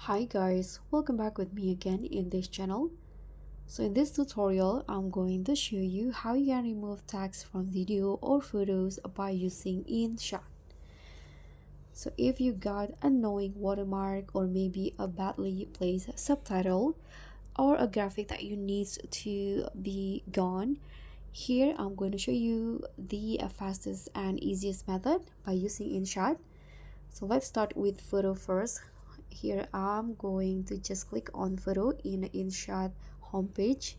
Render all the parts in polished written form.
Hi guys, welcome back with me again in this channel. So in this tutorial, I'm going to show you how you can remove text from video or photos by using InShot. So if you got annoying watermark or maybe a badly placed subtitle or a graphic that you need to be gone, here I'm going to show you the fastest and easiest method by using InShot. So let's start with photo first. Here I'm going to just click on photo in InShot homepage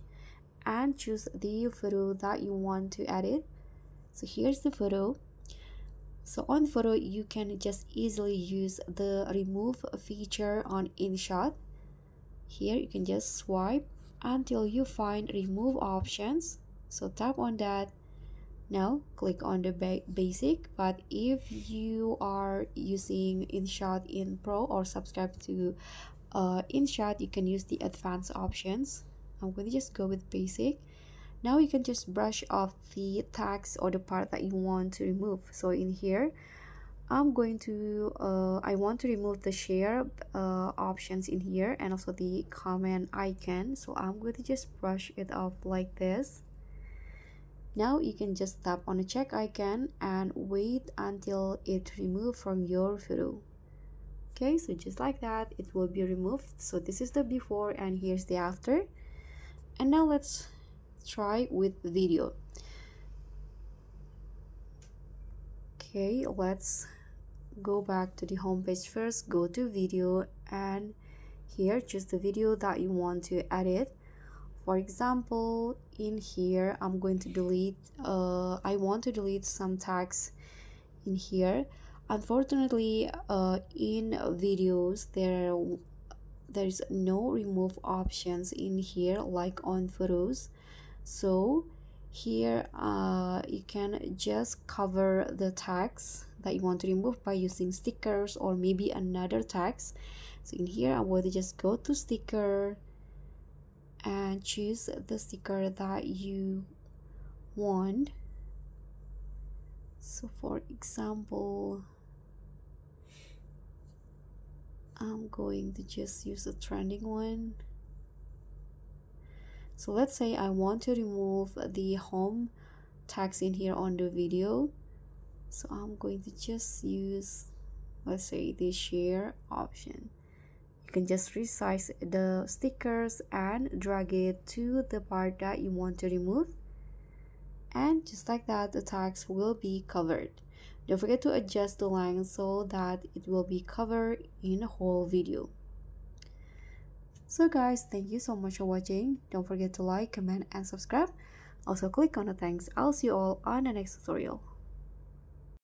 and choose the photo that you want to edit. So here's the photo. So on photo you can just easily use the remove feature on InShot. Here you can just swipe until you find remove options. So tap on that. Now click on the basic, but if you are using InShot in Pro or subscribe to InShot, you can use the advanced options. I'm going to just go with basic. Now you can just brush off the text or the part that you want to remove. So in here I'm going to I want to remove the share options in here and also the comment icon. So I'm going to just brush it off like this. Now you can just tap on the check icon and wait until it removes from your photo. Okay, so just like that, it will be removed. So this is the before and here's the after. And now let's try with video. Okay, let's go back to the home page first, go to video, and here choose the video that you want to edit. For example, in here I'm going to delete I want to delete some text in here. Unfortunately, in videos there's no remove options in here like on photos. So here you can just cover the text that you want to remove by using stickers or maybe another text. So in here I'm going to just go to sticker and choose the sticker that you want. So for example, I'm going to just use a trending one. So let's say I want to remove the home text in here on the video. So I'm going to just use, let's say, the share option. You can just resize the stickers and drag it to the part that you want to remove. And just like that, the text will be covered. Don't forget to adjust the length so that it will be covered in the whole video. So guys, thank you so much for watching. Don't forget to like, comment, and subscribe. Also click on the thanks. I'll see you all on the next tutorial.